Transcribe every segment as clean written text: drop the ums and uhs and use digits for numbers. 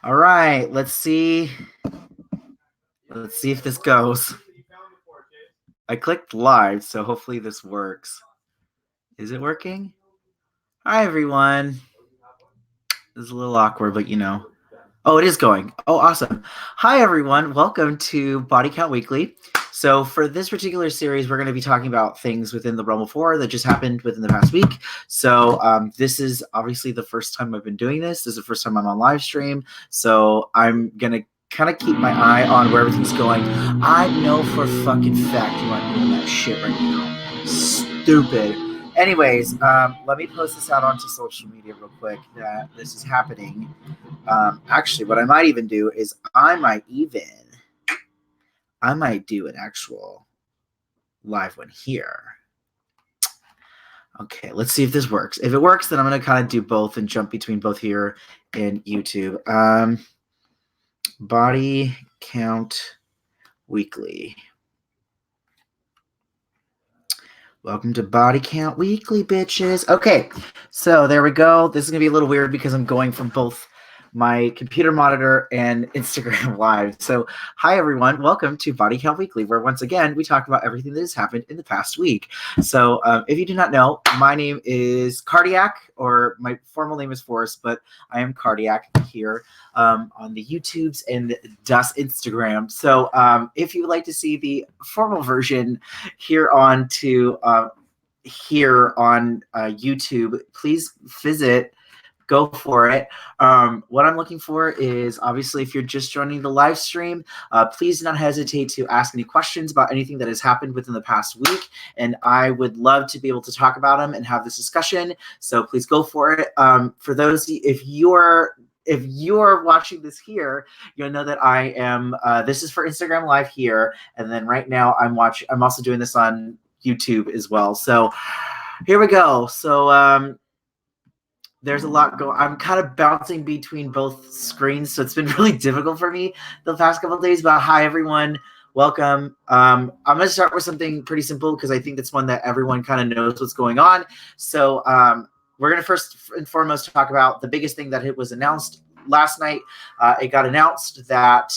All right, let's see. Let's see if this goes. I clicked live, so hopefully this works. Is it working? Hi, everyone. This is a little awkward, but you know. Oh, it is going. Oh, awesome. Hi, everyone. Welcome to Body Count Weekly. So for this particular series, we're going to be talking about things within the realm of horror that just happened within the past week. So this is obviously the first time I've been doing this. This is the first time I'm on live stream. So I'm going to kind of keep my eye on where everything's going. I know for a fucking fact you aren't doing that shit right now. Stupid. Anyways, let me post this out onto social media real quick that this is happening. Actually, what I might even do is I might do an actual live one here. Okay, let's see if this works. If it works, then I'm going to kind of do both and jump between both here and YouTube. Body Count Weekly. Welcome to Body Count Weekly, bitches. Okay, so there we go. This is going to be a little weird because I'm going from both my computer monitor and Instagram Live. So hi, everyone. Welcome to Body Count Weekly, where once again, we talk about everything that has happened in the past week. So if you do not know, my name is Cardiac, or my formal name is Forrest, but I am Cardiac here on the YouTubes and Das Instagram. So if you would like to see the formal version here on YouTube, please visit. Go for it. What I'm looking for is, obviously, if you're just joining the live stream, please do not hesitate to ask any questions about anything that has happened within the past week, and I would love to be able to talk about them and have this discussion. So please go for it. For those, if you're watching this here, you'll know that I am. This is for Instagram Live here, and then right now I'm also doing this on YouTube as well. So here we go. So there's a lot going. I'm kind of bouncing between both screens, so it's been really difficult for me the past couple of days. But hi, everyone. Welcome. I'm going to start with something pretty simple because I think that's one that everyone kind of knows what's going on. So we're going to first and foremost talk about the biggest thing that was announced last night. It got announced that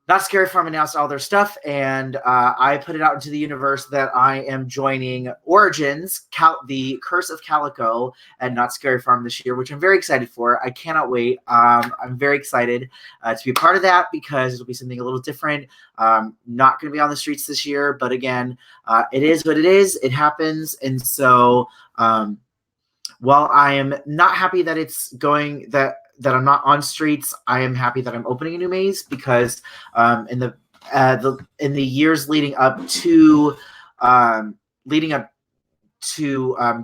Not Scary Farm announced all their stuff, and I put it out into the universe that I am joining Origins, the Curse of Calico, and Not Scary Farm this year, which I'm very excited for. I cannot wait. I'm very excited to be a part of that because it'll be something a little different. Not going to be on the streets this year, but again, it is what it is. It happens, and so while I am not happy that it's going that I'm not on streets, I am happy that I'm opening a new maze because in the years leading up to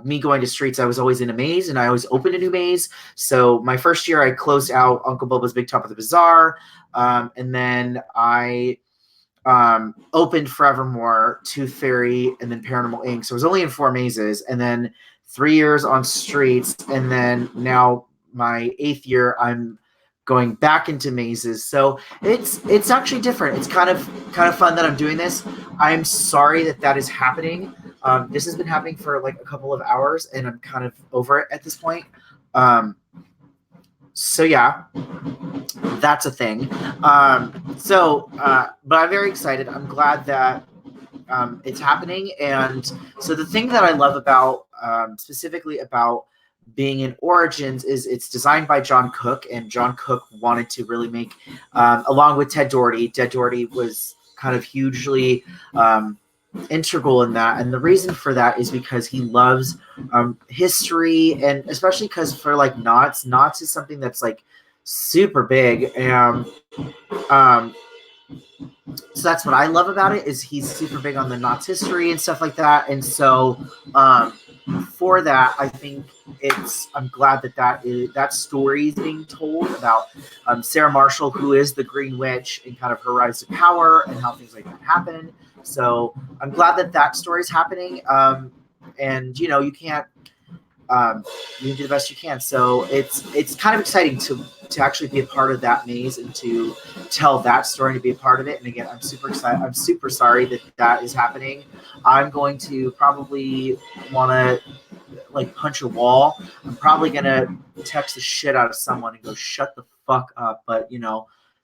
me going to streets, I was always in a maze and I always opened a new maze. So my first year, I closed out Uncle Boba's Big Top of the Bazaar, and then I opened Forevermore, Tooth Fairy, and then Paranormal Inc. So I was only in 4 mazes, and then 3 years on streets, and then now my 8th year, I'm going back into mazes. So it's actually different. It's kind of fun that I'm doing this. I'm sorry that is happening. This has been happening for like a couple of hours, and I'm kind of over it at this point. So yeah, that's a thing. But I'm very excited. I'm glad that it's happening. And so the thing that I love about specifically about being in Origins is it's designed by John Cook, and John Cook wanted to really make, along with Ted Doherty. Ted Doherty was kind of hugely integral in that, and the reason for that is because he loves history, and especially because for like Knots is something that's like super big, and so that's what I love about it, is he's super big on the Knots history and stuff like that. And so for that, I think I'm glad that story is being told about Sarah Marshall, who is the Green Witch, and kind of her rise to power and how things like that happen. So I'm glad that story is happening. And you can't you can do the best you can. So it's kind of exciting to actually be a part of that maze and to tell that story, to be a part of it. And again, I'm super excited. I'm super sorry that is happening. I'm going to probably want to like punch a wall. I'm probably going to text the shit out of someone and go, shut the fuck up, but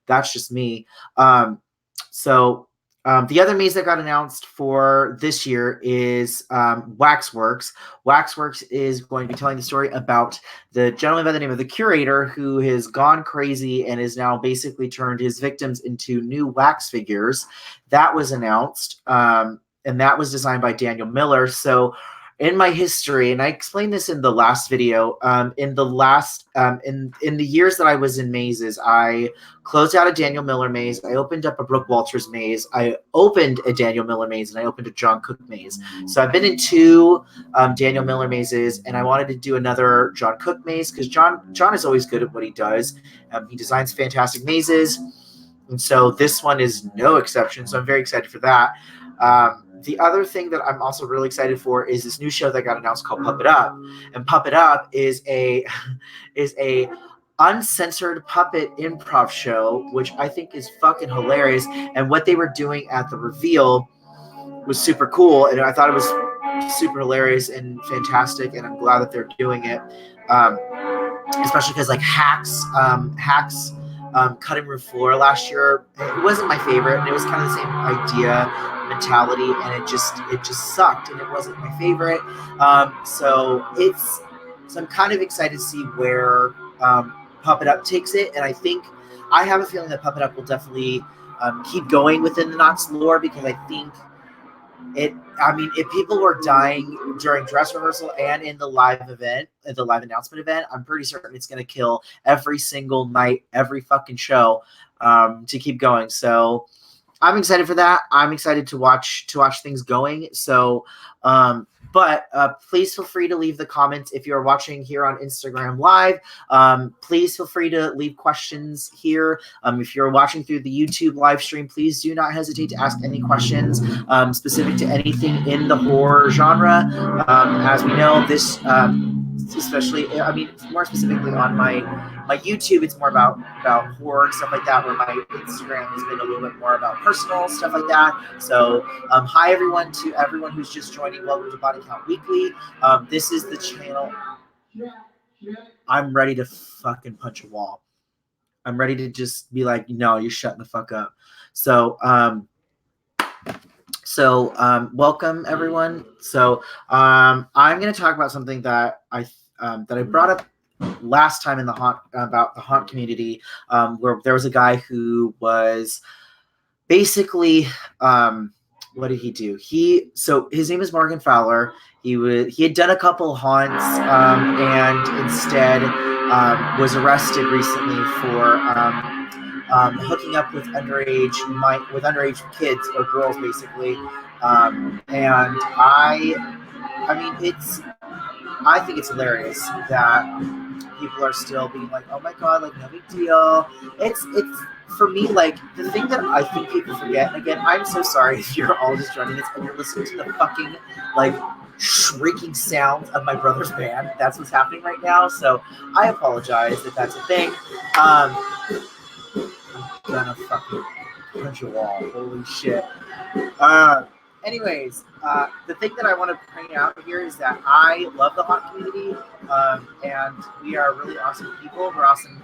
that's just me. The other maze that got announced for this year is Waxworks. Waxworks is going to be telling the story about the gentleman by the name of the Curator, who has gone crazy and has now basically turned his victims into new wax figures. That was announced, and that was designed by Daniel Miller. So in my history, and I explained this in the last video, in the years that I was in mazes, I closed out a Daniel Miller maze. I opened up a Brooke Walters maze. I opened a Daniel Miller maze, and I opened a John Cook maze. So I've been in 2 Daniel Miller mazes, and I wanted to do another John Cook maze because John is always good at what he does. He designs fantastic mazes, and so this one is no exception. So I'm very excited for that. The other thing that I'm also really excited for is this new show that got announced called Puppet Up. And Puppet Up is a uncensored puppet improv show, which I think is fucking hilarious. And what they were doing at the reveal was super cool. And I thought it was super hilarious and fantastic. And I'm glad that they're doing it. Especially because like Hacks Cutting Room Floor last year, it wasn't my favorite. And it was kind of the same idea, mentality, and it just sucked, and it wasn't my favorite. So I'm kind of excited to see where Puppet Up takes it, and I have a feeling that Puppet Up will definitely keep going within the Knots lore, because I think if people were dying during dress rehearsal and in the live event, the live announcement event, I'm pretty certain it's going to kill every single night, every fucking show, to keep going. So I'm excited for that. I'm excited to watch things going. So, but please feel free to leave the comments if you're watching here on Instagram Live. Please feel free to leave questions here. If you're watching through the YouTube live stream, please do not hesitate to ask any questions specific to anything in the horror genre. As we know, this especially, more specifically on my YouTube, it's more about horror and stuff like that, where my Instagram has been a little bit more about personal stuff like that. So hi everyone, to everyone who's just joining, welcome to Body Count Weekly. This is the channel. I'm ready to fucking punch a wall. I'm ready to just be like, no, you're shutting the fuck up. So welcome everyone. So I'm going to talk about something that I brought up last time in the haunt community, where there was a guy who was basically, what did he do? His name is Morgan Fowler. He had done a couple haunts, and instead was arrested recently for hooking up with underage kids or girls, basically. And I think it's hilarious that people are still being like, oh my god, like, no big deal. It's for me, like, the thing that I think people forget, and again, I'm so sorry if you're all just joining this and you're listening to the fucking, like, shrieking sounds of my brother's band. That's what's happening right now, so I apologize if that's a thing. I'm gonna fucking punch a wall. Holy shit. Anyways, the thing that I want to point out here is that I love the haunt community, and we are really awesome people. We're awesome,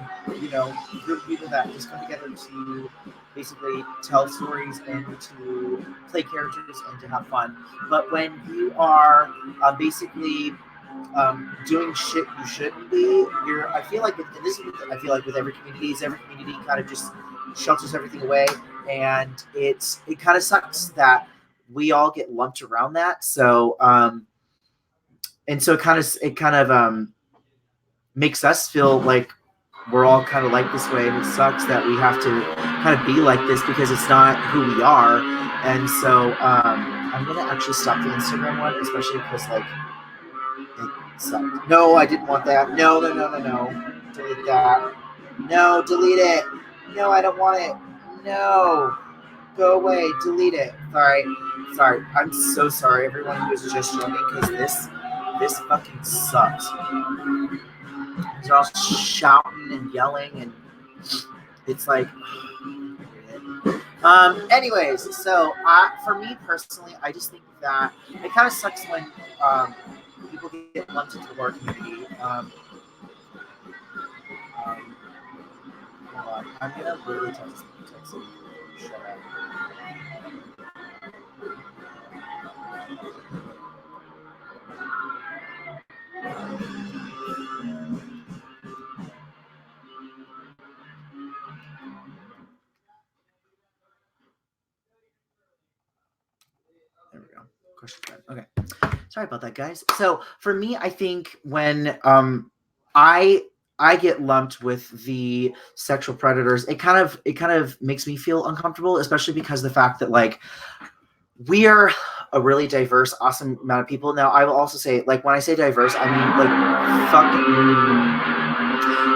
group of people that just come together to basically tell stories and to play characters and to have fun. But when you are basically doing shit you shouldn't be, I feel like with every community kind of just shelters everything away, and it kind of sucks that we all get lumped around that. So and so it kind of makes us feel like we're all kind of like this way, and it sucks that we have to kind of be like this because it's not who we are. And so I'm gonna actually stop the Instagram one, especially because like it sucked. No, I didn't want that. No, delete that. No, delete it. No, I don't want it. No, go away, delete it. Sorry, I'm so sorry everyone who is just joining, because this fucking sucks. They're all shouting and yelling, and it's like, anyways, so for me personally, I just think that it kind of sucks when people get lumped into the horror community. I'm gonna literally text you. Shut up. There we go. Question time. Okay. Sorry about that, guys. So for me, I think when I get lumped with the sexual predators, it kind of makes me feel uncomfortable, especially because the fact that like we are a really diverse, awesome amount of people. Now, I will also say, like, when I say diverse, I mean like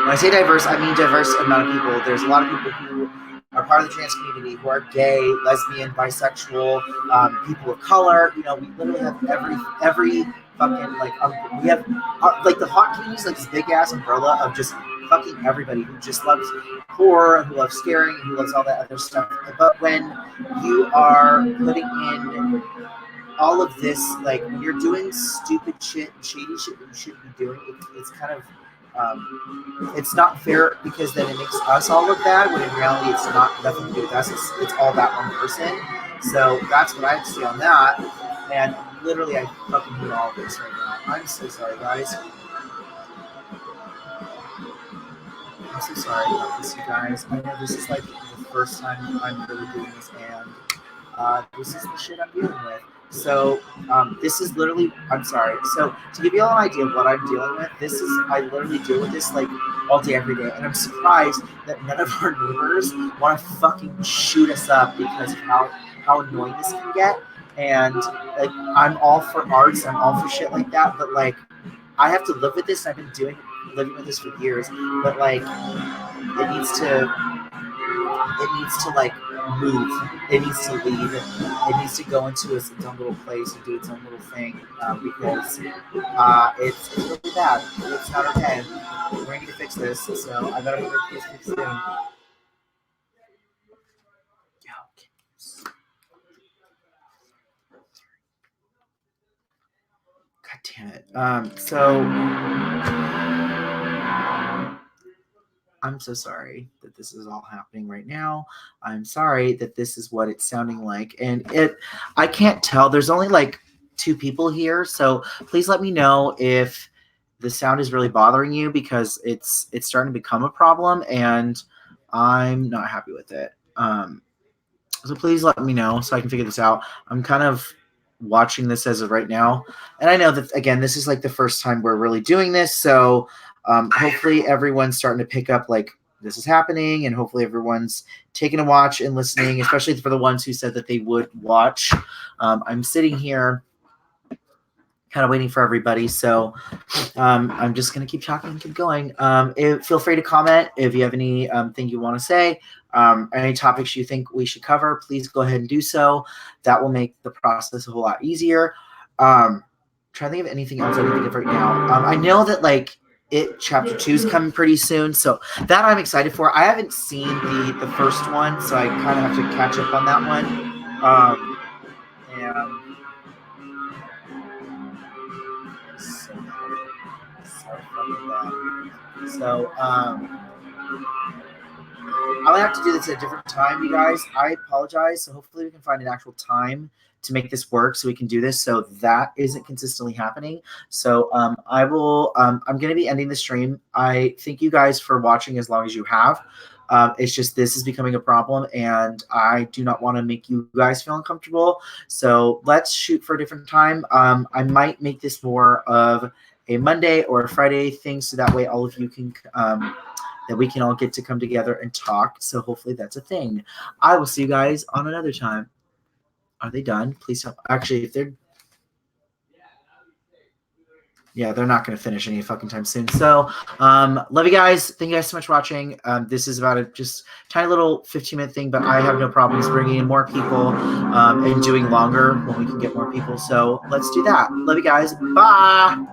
when I say diverse, I mean diverse amount of people. There's a lot of people who are part of the trans community, who are gay, lesbian, bisexual, people of color. You know, we literally have every fucking like we have like the hot community is like this big ass umbrella of just fucking everybody who just loves horror, who loves scaring, who loves all that other stuff. But when you are putting in all of this, like when you're doing stupid shit and shady shit that you shouldn't be doing, it's kind of it's not fair because then it makes us all look bad when in reality it's not nothing to do with us. It's all that one person. So that's what I have to say on that. And literally, I fucking hate all of this right now. I'm so sorry, guys. I'm so sorry about this, you guys. I know this is like the first time I'm really doing this, and this is the shit I'm dealing with. So this is literally, I'm sorry. So to give you all an idea of what I'm dealing with, this is, I literally deal with this like all day, every day. And I'm surprised that none of our neighbors want to fucking shoot us up because of how annoying this can get. And like, I'm all for arts, I'm all for shit like that. But like, I have to live with this. I've been living with this for years. But like, it needs to like move. It needs to leave. It needs to go into its own little place and do its own little thing because it's really bad. It's not okay. We're going to need to fix this. So I better get this fixed soon. God damn it. So I'm so sorry that this is all happening right now. I'm sorry that this is what it's sounding like. And I can't tell. There's only like 2 people here. So please let me know if the sound is really bothering you because it's starting to become a problem and I'm not happy with it. So please let me know so I can figure this out. I'm kind of watching this as of right now. And I know that, again, this is like the first time we're really doing this. So hopefully everyone's starting to pick up like this is happening, and hopefully everyone's taking a watch and listening, especially for the ones who said that they would watch. I'm sitting here kind of waiting for everybody. So I'm just going to keep talking and keep going. Feel free to comment if you have any thing you want to say. Any topics you think we should cover, please go ahead and do so. That will make the process a whole lot easier. Trying to think of anything else I can think of right now. I know that like chapter 2 is coming pretty soon, so that I'm excited for. I haven't seen the first one, so I kind of have to catch up on that one. And so I'll have to do this at a different time, you guys. I apologize. So hopefully we can find an actual time to make this work so we can do this. So that isn't consistently happening. So I'm going to be ending the stream. I thank you guys for watching as long as you have. It's just this is becoming a problem, and I do not want to make you guys feel uncomfortable. So let's shoot for a different time. I might make this more of a Monday or a Friday thing, so that way all of you can that we can all get to come together and talk. So hopefully that's a thing. I will see you guys on another time. Are they done? Please don't. Actually, if they're they're not going to finish any fucking time soon. So, love you guys. Thank you guys so much for watching. This is about a just tiny little 15-minute thing, but I have no problems bringing in more people and doing longer when we can get more people. So let's do that. Love you guys. Bye.